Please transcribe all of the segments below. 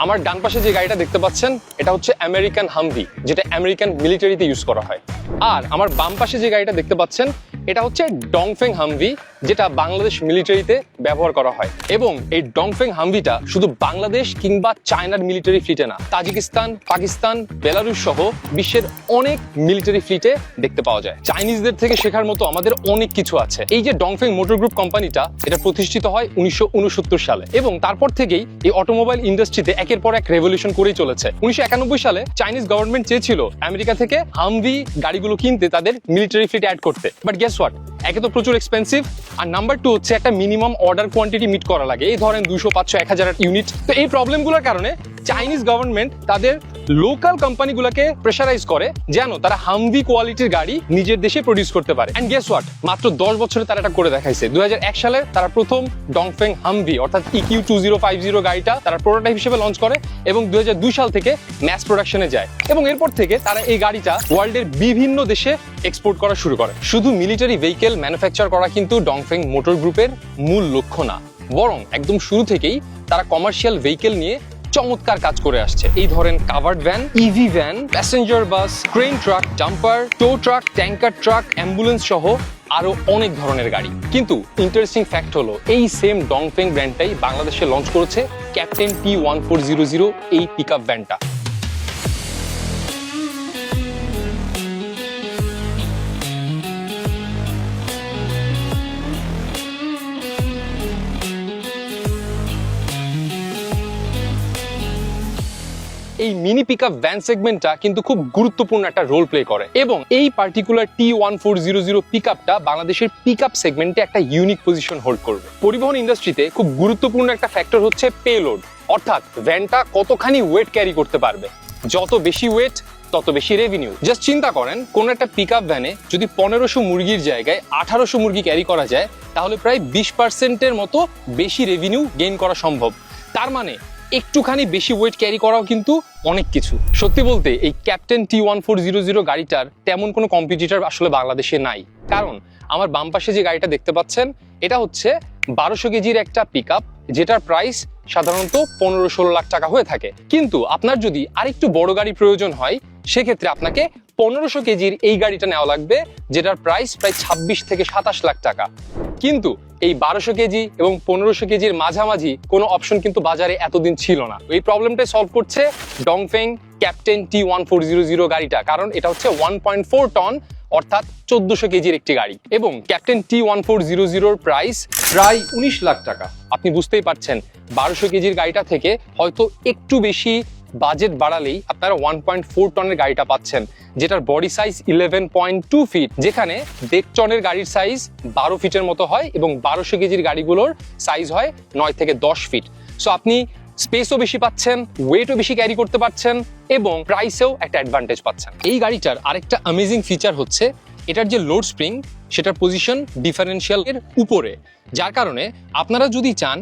আমার ডান পাশে যে গাড়িটা দেখতে পাচ্ছেন এটা হচ্ছে আমেরিকান হামভি, যেটা আমেরিকান মিলিটারিতে ইউজ করা হয়। আর আমার বাম পাশে যে গাড়িটা দেখতে পাচ্ছেন এটা হচ্ছে ডংফেং হামভি, যেটা বাংলাদেশ মিলিটারিতে ব্যবহার করা হয়। এবং এই ডংফেং হামভিটা শুধু বাংলাদেশ কিংবা চায়নার মিলিটারি ফ্লিটে না, তাজিকিস্তান, পাকিস্তান, বেলারুশ সহ বিশ্বের অনেক মিলিটারি ফ্লিটে দেখতে পাওয়া যায়। চাইনিজদের থেকে শেখার মতো আমাদের অনেক কিছু আছে। এই যে ডংফেং মোটর গ্রুপ কোম্পানিটা, এটা প্রতিষ্ঠিত হয় 1969 সালে এবং তারপর থেকেই এই অটোমোবাইল ইন্ডাস্ট্রিতে একের পর এক রেভলিউশন করেই চলেছে। 1991 সালে চাইনিজ গভর্নমেন্ট চেয়েছিল আমেরিকা থেকে হামভি গাড়িগুলো কিনতে তাদের মিলিটারি ফ্লিটে অ্যাড করতে, বাট গেস হোয়াট, একে তো প্রচুর এক্সপেন্সিভ, আর নাম্বার 2 হচ্ছে একটা মিনিমাম অর্ডার কোয়ান্টিটি মিট করা লাগে, এই ধরেন 200, 500, 1000 ইউনিট। তো এই প্রবলেমগুলোর কারণে চাইনিজ গভর্নমেন্ট তাদের লোকাল কোম্পানিগুলোকে প্রেশারাইজ করে যেন তারা হামভি কোয়ালিটির গাড়ি নিজের দেশে প্রডিউস করতে পারে। এন্ড গেস হোয়াট, মাত্র 10 বছরে তারা এটা করে দেখাইছে। 2001 সালে তারা প্রথম ডংফেং হামভি অর্থাৎ EQ2050 গাড়িটা তারা প্রোটোটাইপ হিসেবে লঞ্চ করে এবং 2002 সাল থেকে ম্যাস প্রোডাকশনে যায় এবং এরপর থেকে তারা এই গাড়িটা ওয়ার্ল্ডের বিভিন্ন দেশে এক্সপোর্ট করা শুরু করে। শুধু মিলিটারি ভেহিকেল ম্যানুফ্যাকচার করা কিন্তু ডংফেং মোটর গ্রুপের মূল লক্ষ্য না, বরং একদম শুরু থেকেই তারা কমার্শিয়াল ভেহিকেল নিয়ে চমৎকার কাজ করে আসছে। এই ধরেন covered van, EV van, passenger bus, crane truck, dumper, tow truck, tanker truck, ambulance সহ আরো অনেক ধরনের গাড়ি। কিন্তু ইন্টারেস্টিং ফ্যাক্ট হলো এই সেম ডংফেং ব্র্যান্ডটাই বাংলাদেশে লঞ্চ করেছে ক্যাপ্টেন T1400 এই পিকআপ ভ্যানটা। এই মিনি পিকআপ ভ্যান সেগমেন্টটা কিন্তু খুব গুরুত্বপূর্ণ একটা রোল প্লে করে এবং এই পার্টিকুলার T1400 পিকআপটা বাংলাদেশের পিকআপ সেগমেন্টে একটা ইউনিক পজিশন হোল্ড করবে। পরিবহন ইন্ডাস্ট্রিতে খুব গুরুত্বপূর্ণ একটা ফ্যাক্টর হচ্ছে পেলোড, অর্থাৎ ভ্যানটা কতখানি ওয়েট ক্যারি করতে পারবে। যত বেশি ওয়েট তত বেশি রেভিনিউ। জাস্ট চিন্তা করেন, কোন একটা পিকআপ ভ্যানে যদি 1500 মুরগির জায়গায় 1800 মুরগি ক্যারি করা যায়, তাহলে প্রায় 20% মতো বেশি রেভিনিউ গেইন করা সম্ভব। তার মানে একটুখানি বেশি ওয়েট ক্যারি করাও কিন্তু অনেক কিছু। সত্যি বলতে এই ক্যাপ্টেন T1400 গাড়িটার তেমন কোনো কম্পিটিটর আসলে বাংলাদেশে নাই, কারণ আমার বাম পাশে যে গাড়িটা দেখতে পাচ্ছেন এটা হচ্ছে 1200 কেজির একটা পিকআপ, যেটার প্রাইস সাধারণত 15-16 লাখ টাকা হয়ে থাকে। কিন্তু আপনার যদি আরেকটু বড় গাড়ি প্রয়োজন হয়, সেক্ষেত্রে আপনাকে 1500 কেজির এই গাড়িটা নেওয়া লাগবে, যেটার প্রাইস প্রায় 26 থেকে 27 লাখ টাকা। কিন্তু এই 1200 কেজি এবং 1500 কেজির মাঝামাঝি কোনো অপশন কিন্তু বাজারে এতদিন ছিল না। এই প্রবলেমটা সলভ করছে ডংফেং ক্যাপ্টেন T1400 গাড়িটা, কারণ এটা হচ্ছে 1.4 টন অর্থাৎ 1400 কেজির একটি গাড়ি এবং ক্যাপ্টেন T1400 প্রাইস প্রায় 19 লাখ টাকা। আপনি বুঝতেই পারছেন 1200 কেজির গাড়িটা থেকে হয়তো একটু বেশি বাজেট বাড়ালেই আপনারা 1.4 টনের গাড়িটা পাচ্ছেন, যেটার বডি সাইজ 11.2 ফিট, যেখানে 1.5 টনের গাড়ির সাইজ 12 ফিটের মতো হয় এবং 1200 কেজির গাড়িগুলোর সাইজ হয় 9 থেকে 10 ফিট। সো আপনি স্পেসও বেশি পাচ্ছেন, ওয়েটও বেশি ক্যারি করতে পারছেন এবং প্রাইসেও একটা অ্যাডভান্টেজ পাচ্ছেন। এই গাড়িটার আরেকটা অ্যামেজিং ফিচার হচ্ছে এটার যে লোড স্প্রিং, সেটার পজিশন ডিফারেন্সিয়াল এর উপরে, যার কারণে আপনারা যদি চান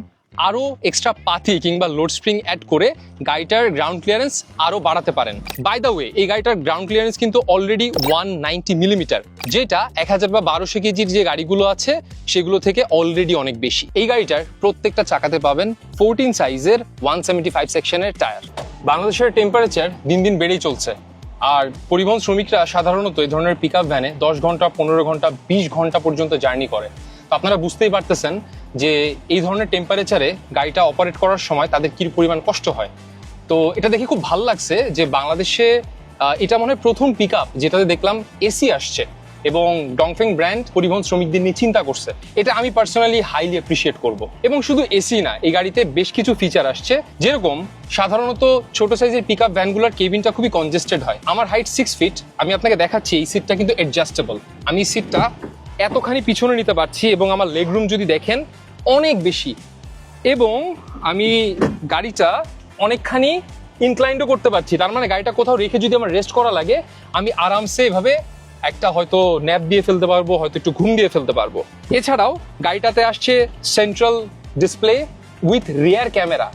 আরো এক্সট্রা পাতি কিংবা লোড স্প্রিং অ্যাড করে গাড়িটার গ্রাউন্ড ক্লিয়ারেন্স আরো বাড়াতে পারেন। বাই দ্য ওয়ে, এই গাড়িটার গ্রাউন্ড ক্লিয়ারেন্স কিন্তু অলরেডি 190 মিলিমিটার, যেটা 1000 বা 1200 কেজির যে গাড়িগুলো আছে সেগুলো থেকে অলরেডি অনেক বেশি। এই গাড়িটার প্রত্যেকটা চাকাতে পাবেন 14 সাইজের 175 সেকশনের টায়ার। বাংলাদেশের টেম্পারেচার দিন দিন বেড়েই চলছে, আর পরিবহন শ্রমিকরা সাধারণত এই ধরনের পিকআপ ভ্যানে 10 ঘন্টা, 15 ঘন্টা, 20 ঘন্টা পর্যন্ত জার্নি করে। তো আপনারা বুঝতেই পারতেছেন যে এই ধরনের টেম্পারেচারে গাড়িটা অপারেট করার সময় তাদের কি পরিমাণ কষ্ট হয়। তো এটা দেখে খুব ভালো লাগছে যে বাংলাদেশে এটা মনে হয় প্রথম পিকআপ যেটাতে দেখলাম এসি আসছে এবং ডংফেং ব্র্যান্ড পরিবহন শ্রমিকদের নিয়ে চিন্তা করছে। এটা আমি পার্সোনালি হাইলি অ্যাপ্রিসিয়েট করব। এবং শুধু এসি না, এই গাড়িতে বেশ কিছু ফিচার আসছে, যেরকম সাধারণত ছোট সাইজের পিকআপ ভ্যানগুলোর কেবিনটা খুবই কনজেস্টেড হয়। আমার হাইট 6 ফিট, আমি আপনাকে দেখাচ্ছি এই সিটটা কিন্তু অ্যাডজাস্টেবল। আমি সিটটা এতখানি পিছনে নিতে পারছি এবং আমার লেগ রুম যদি দেখেন অনেক বেশি, এবং আমি গাড়িটা অনেকখানি ইনক্লাইন্ডও করতে পারছি। তার মানে গাড়িটা কোথাও রেখে যদি আমার রেস্ট করা লাগে, আমি আরামসে এভাবে একটা হয়তো ন্যাপ দিয়ে ফেলতে পারবো, হয়তো একটু ঘুম দিয়ে ফেলতে পারবো। এছাড়াও গাড়িটাতে আসছে central display with rear camera.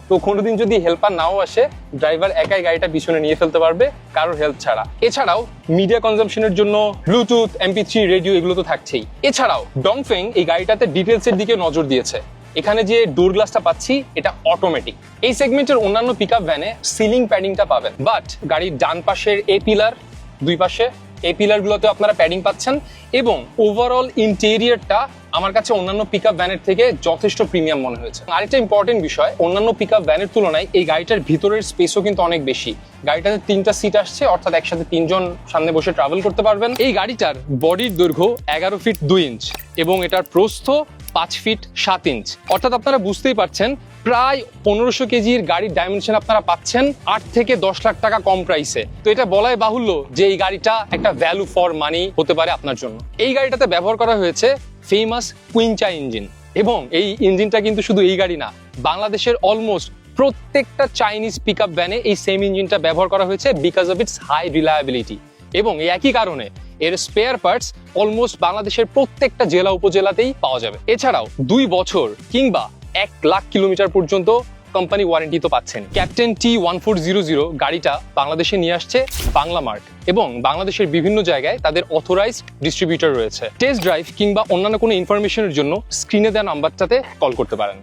তো কোনোদিন যদি হেল্পার নাও আসে, ড্রাইভার একাই গাড়িটা পিছনে নিয়ে ফেলতে পারবে কারোর হেল্প ছাড়া। এছাড়াও মিডিয়া কনজাম্পশনের জন্য ব্লুটুথ, MP3, রেডিও এগুলো তো থাকছেই। এছাড়াও ডংফেং এই গাড়িটাতে ডিটেলসের দিকে নজর দিয়েছে। এখানে যে ডোর গ্লাসটা পাচ্ছি এটা অটোমেটিক। এই সেগমেন্টের অন্যান্য পিকআপ ভ্যানে সিলিং প্যাডিংটা পাবেন, বাট গাড়ির ডান পাশের এ পিলার, দুই পাশে এই পিলারগুলোতে আপনারা প্যাডিং পাচ্ছেন এবং ওভারঅল ইন্টেরিয়রটা আমার কাছে অন্যান্য পিকআপ ভ্যানের থেকে যথেষ্ট প্রিমিয়াম মনে হয়েছে। আরেকটা ইম্পর্টেন্ট বিষয়, অন্যান্য পিকআপ ভ্যানের তুলনায় এই গাড়িটার ভিতরের স্পেসও কিন্তু অনেক বেশি। গাড়িটাতে 3টা সিট আসছে, অর্থাৎ একসাথে 3 জন সামনে বসে ট্রাভেল করতে পারবেন। এই গাড়িটার বডির দৈর্ঘ্য 11 ফিট 2 ইঞ্চ এবং এটার প্রস্থ 5 ফিট 7 ইঞ্চ, অর্থাৎ আপনারা বুঝতেই পারছেন প্রায় 1500 কেজির গাড়ির ডাইমেনশন আপনারা পাচ্ছেন 8 থেকে 10 লাখ টাকা কম প্রাইসে। তো এটা বলাই বাহুল্য যে এই গাড়িটা একটা ভ্যালু ফর মানি হতে পারে আপনার জন্য। এই গাড়িটাতে ব্যবহার করা হয়েছে ফেমাস কুইঞ্চা ইঞ্জিন, এবং এই ইঞ্জিনটা কিন্তু শুধু এই গাড়ি না, বাংলাদেশের অলমোস্ট প্রত্যেকটা চাইনিজ পিকআপ ভ্যানে এই সেম ইঞ্জিনটা ব্যবহার করা হয়েছে because of its high reliability. এবং এই একই কারণে এর স্পেয়ার পার্টস অলমোস্ট বাংলাদেশের প্রত্যেকটা জেলা উপজেলাতেই পাওয়া যাবে। এছাড়াও 2 বছর কিংবা 1 লাখ কিলোমিটার পর্যন্ত কোম্পানি ওয়ারেন্টি তো পাচ্ছেন। ক্যাপ্টেন T1400 গাড়িটা বাংলাদেশে নিয়ে আসছে বাংলা মার্ক, এবং বাংলাদেশের বিভিন্ন জায়গায় তাদের অথরাইজড ডিস্ট্রিবিউটর রয়েছে। টেস্ট ড্রাইভ কিংবা অন্যান্য কোনো ইনফরমেশনের জন্য স্ক্রিনে দেওয়া নাম্বারটাতে কল করতে পারেন।